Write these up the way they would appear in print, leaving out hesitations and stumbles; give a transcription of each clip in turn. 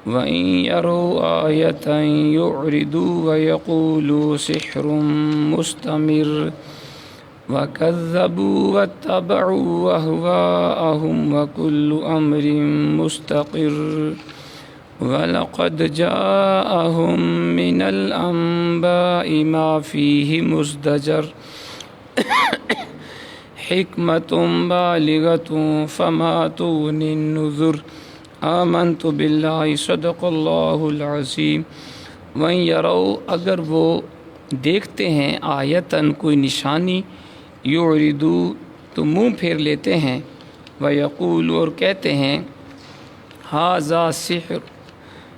وَإِن يَرَوْا آيَةً يُعْرِضُوا وَيَقُولُوا سِحْرٌ مُسْتَمِرٌّ وَكَذَّبُوا وَاتَّبَعُوا أَهْوَاءَهُمْ وَكُلُّ أَمْرٍ مُسْتَقِرٌّ وَلَقَدْ جَاءَهُم مِّنَ الْأَنبَاءِ مَا فِيهِ مُزْدَجَرٌ حِكْمَةٌ بَالِغَةٌ فَمَا تُغْنِ النُّذُرُ آمنت باللہ صدق اللہ العظیم۔ وَإِن يَرَوْا اگر وہ دیکھتے ہیں آیتاً کوئی نشانی یعرضوا تو منہ پھیر لیتے ہیں وَيَقُولُ اور کہتے ہیں ھذا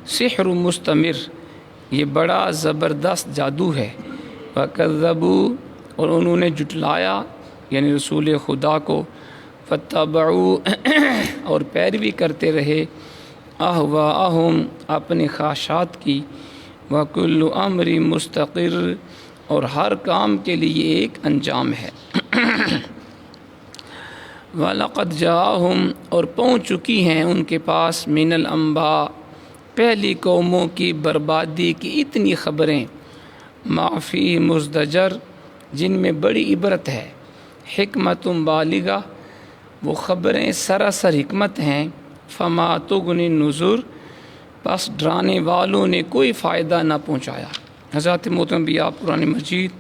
سحر مستمر یہ بڑا زبردست جادو ہے وَكَذَّبُوا اور انہوں نے جھٹلایا یعنی رسول خدا کو فَاتَّبَعُوا اور پیروی کرتے رہے اہواءہم اپنے خواہشات کی وَكُلُّ أَمْرٍ مُسْتَقِرٌ اور ہر کام کے لیے ایک انجام ہے وَلَقَدْ جَاءَهُمْ اور پہنچ چکی ہیں ان کے پاس من الانباء پہلی قوموں کی بربادی کی اتنی خبریں ما فیہ مزدجر جن میں بڑی عبرت ہے حکمت بالغہ وہ خبریں سراسر حکمت ہیں فما تغنی النذر بس ڈرانے والوں نے کوئی فائدہ نہ پہنچایا۔ حضرت محترم بھی آپ قرآن مجید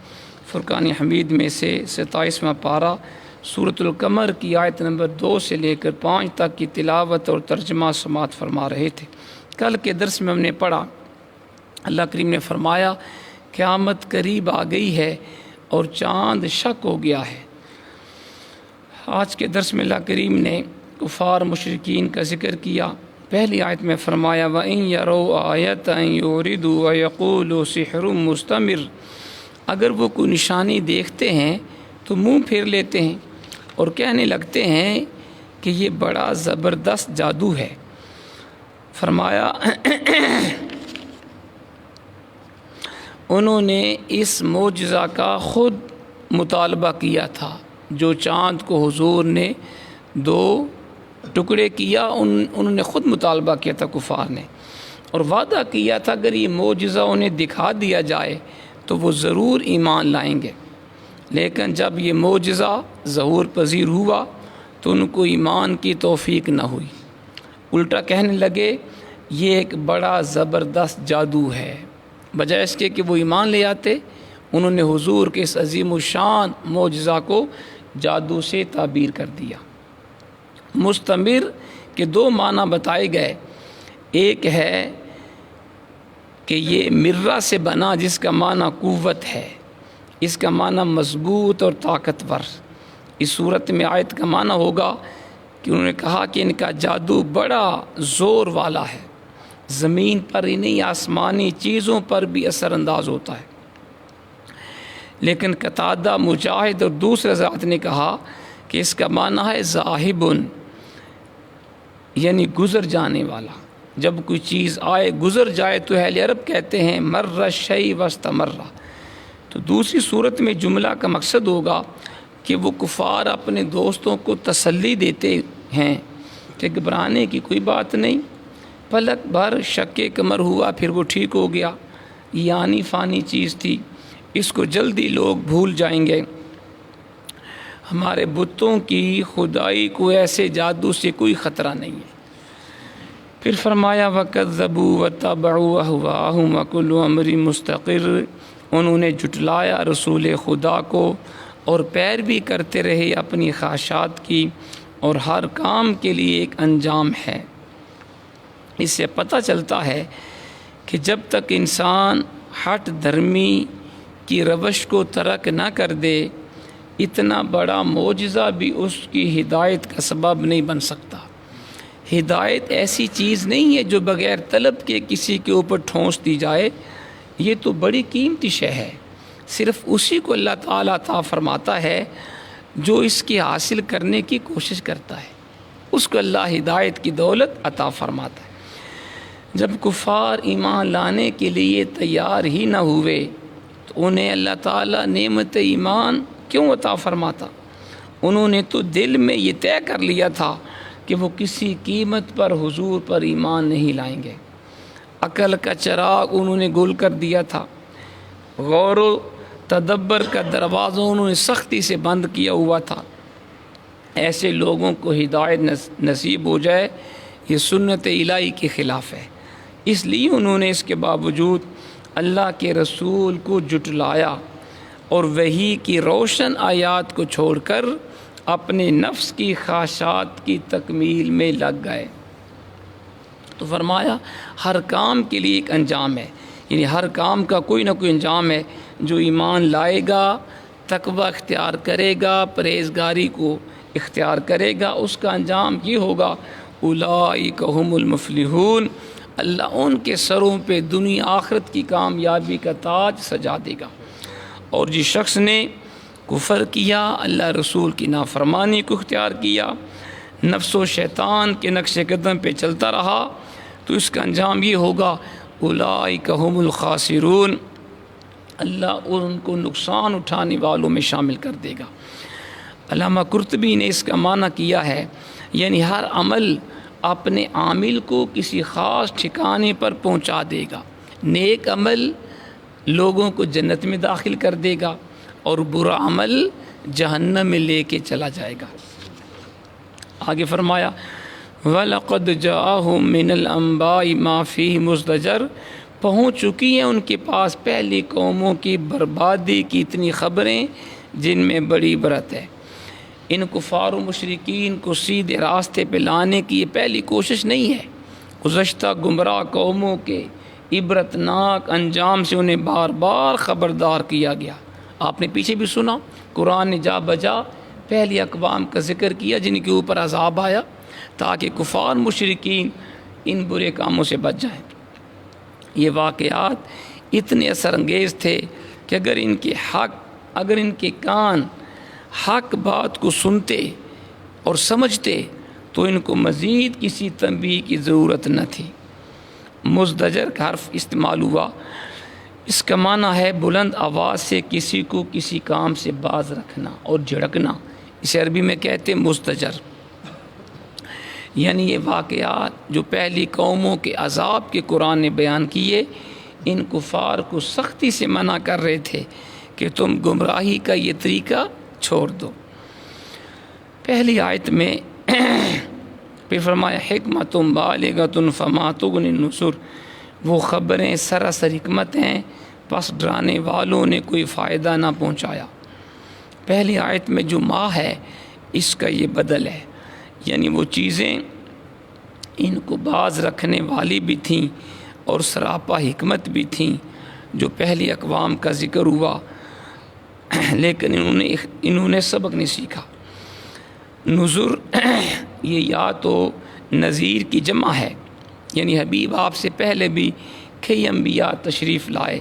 فرقان حمید میں سے 27واں پارہ سورۃ القمر کی آیت نمبر 2 سے لے کر 5 تک کی تلاوت اور ترجمہ سماعت فرما رہے تھے۔ کل کے درس میں ہم نے پڑھا اللہ کریم نے فرمایا قیامت قریب آ گئی ہے اور چاند شق ہو گیا ہے۔ آج کے درس میں اللہ کریم نے کفار مشرکین کا ذکر کیا۔ پہلی آیت میں فرمایا وَإِن يَرَوْا آيَةً يُعْرِضُوا وَيَقُولُوا سِحْرٌ مُسْتَمِرٌ اگر وہ کوئی نشانی دیکھتے ہیں تو منہ پھیر لیتے ہیں اور کہنے لگتے ہیں کہ یہ بڑا زبردست جادو ہے۔ فرمایا انہوں نے اس معجزہ کا خود مطالبہ کیا تھا جو چاند کو حضور نے 2 ٹکڑے کیا انہوں نے خود مطالبہ کیا تھا کفار نے اور وعدہ کیا تھا اگر یہ معجزہ انہیں دکھا دیا جائے تو وہ ضرور ایمان لائیں گے، لیکن جب یہ معجزہ ظہور پذیر ہوا تو ان کو ایمان کی توفیق نہ ہوئی، الٹا کہنے لگے یہ ایک بڑا زبردست جادو ہے۔ بجائے اس کے کہ وہ ایمان لے آتے انہوں نے حضور کے اس عظیم الشان معجزہ کو جادو سے تعبیر کر دیا۔ مستمر کے 2 معنی بتائے گئے، ایک ہے کہ یہ مرہ سے بنا جس کا معنی قوت ہے، اس کا معنی مضبوط اور طاقتور۔ اس صورت میں آیت کا معنی ہوگا کہ انہوں نے کہا کہ ان کا جادو بڑا زور والا ہے، زمین پر ہی نہیں آسمانی چیزوں پر بھی اثر انداز ہوتا ہے۔ لیکن قتادہ مجاہد اور دوسرے حضرات نے کہا کہ اس کا معنی ہے ذاہب یعنی گزر جانے والا، جب کوئی چیز آئے گزر جائے تو اہل عرب کہتے ہیں مر الشیء واستمر، تو دوسری صورت میں جملہ کا مقصد ہوگا کہ وہ کفار اپنے دوستوں کو تسلی دیتے ہیں کہ گھبرانے کی کوئی بات نہیں، پلک بھر شک کمر ہوا پھر وہ ٹھیک ہو گیا، یہ آنی فانی چیز تھی، اس کو جلدی لوگ بھول جائیں گے، ہمارے بتوں کی خدائی کو ایسے جادو سے کوئی خطرہ نہیں ہے۔ پھر فرمایا وَكَذَّبُوا وَاتَّبَعُوا أَهْوَاءَهُمْ وَكُلُّ أَمْرٍ مُسْتَقِرٌ انہوں نے جھٹلایا رسول خدا کو اور پیروی کرتے رہے اپنی خواہشات کی اور ہر کام کے لیے ایک انجام ہے۔ اس سے پتہ چلتا ہے کہ جب تک انسان ہٹ دھرمی کی روش کو ترک نہ کر دے اتنا بڑا معجزہ بھی اس کی ہدایت کا سبب نہیں بن سکتا۔ ہدایت ایسی چیز نہیں ہے جو بغیر طلب کے کسی کے اوپر ٹھونس دی جائے، یہ تو بڑی قیمتی شے ہے، صرف اسی کو اللہ تعالیٰ عطا فرماتا ہے جو اس کی حاصل کرنے کی کوشش کرتا ہے، اس کو اللہ ہدایت کی دولت عطا فرماتا ہے۔ جب کفار ایمان لانے کے لیے تیار ہی نہ ہوئے تو انہیں اللہ تعالیٰ نعمت ایمان کیوں عطا فرماتا؟ انہوں نے تو دل میں یہ طے کر لیا تھا کہ وہ کسی قیمت پر حضور پر ایمان نہیں لائیں گے، عقل کا چراغ انہوں نے گول کر دیا تھا، غور و تدبر کا دروازہ انہوں نے سختی سے بند کیا ہوا تھا۔ ایسے لوگوں کو ہدایت نصیب ہو جائے یہ سنت الہی کے خلاف ہے، اس لیے انہوں نے اس کے باوجود اللہ کے رسول کو جھٹلایا اور وحی کی روشن آیات کو چھوڑ کر اپنے نفس کی خواہشات کی تکمیل میں لگ گئے۔ تو فرمایا ہر کام کے لیے ایک انجام ہے، یعنی ہر کام کا کوئی نہ کوئی انجام ہے۔ جو ایمان لائے گا، تقوی اختیار کرے گا، پرہیزگاری کو اختیار کرے گا، اس کا انجام یہ ہوگا اولئک ھم المفلحون، اللہ ان کے سروں پہ دنیا آخرت کی کامیابی کا تاج سجا دے گا۔ اور جس شخص نے کفر کیا، اللہ رسول کی نافرمانی کو اختیار کیا، نفس و شیطان کے نقش قدم پہ چلتا رہا، تو اس کا انجام یہ ہوگا اولئک ھم الخاسرون، اللہ ان کو نقصان اٹھانے والوں میں شامل کر دے گا۔ علامہ قرطبی نے اس کا معنی کیا ہے، یعنی ہر عمل اپنے عامل کو کسی خاص ٹھکانے پر پہنچا دے گا۔ نیک عمل لوگوں کو جنت میں داخل کر دے گا اور برا عمل جہنم میں لے کے چلا جائے گا۔ آگے فرمایا وَلَقَدْ جَاءَهُم مِّنَ الْأَنبَاءِ مَا فِيهِ مُزْدَجَرٌ، پہنچ چکی ہیں ان کے پاس پہلی قوموں کی بربادی کی اتنی خبریں جن میں بڑی عبرت ہے۔ ان کفار و مشرکین کو سیدھے راستے پہ لانے کی یہ پہلی کوشش نہیں ہے، گزشتہ گمراہ قوموں کے عبرتناک انجام سے انہیں بار بار خبردار کیا گیا۔ آپ نے پیچھے بھی سنا، قرآن نے جا بجا پہلی اقوام کا ذکر کیا جن کے اوپر عذاب آیا، تاکہ کفار مشرکین ان برے کاموں سے بچ جائیں۔ یہ واقعات اتنے اثر انگیز تھے کہ اگر ان کے کان حق بات کو سنتے اور سمجھتے تو ان کو مزید کسی تنبیہ کی ضرورت نہ تھی۔ مزدجر کا حرف استعمال ہوا، اس کا معنی ہے بلند آواز سے کسی کو کسی کام سے باز رکھنا اور جھڑکنا، اسے عربی میں کہتے ہیں مزدجر۔ یعنی یہ واقعات جو پہلی قوموں کے عذاب کے قرآن نے بیان کیے، ان کفار کو سختی سے منع کر رہے تھے کہ تم گمراہی کا یہ طریقہ چھوڑ دو۔ پہلی آیت میں پھر فرمایا حکمت بالغۃ فما تغنی النذر، وہ خبریں سراسر حکمت ہیں پس ڈرانے والوں نے کوئی فائدہ نہ پہنچایا۔ پہلی آیت میں جو ما ہے اس کا یہ بدل ہے، یعنی وہ چیزیں ان کو باز رکھنے والی بھی تھیں اور سراپا حکمت بھی تھیں جو پہلی اقوام کا ذکر ہوا، لیکن انہوں نے سبق نہیں سیکھا۔ نذر یہ یا تو نذیر کی جمع ہے، یعنی حبیب آپ سے پہلے بھی کئی انبیاء تشریف لائے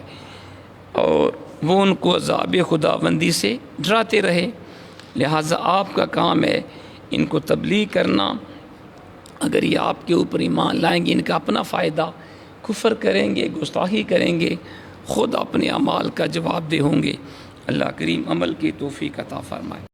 اور وہ ان کو عذاب خداوندی سے ڈراتے رہے، لہٰذا آپ کا کام ہے ان کو تبلیغ کرنا۔ اگر یہ آپ کے اوپر ایمان لائیں گے ان کا اپنا فائدہ، کفر کریں گے، گستاخی کریں گے، خود اپنے اعمال کا جواب دہ ہوں گے۔ اللہ کریم عمل کی توفیق عطا فرمائے۔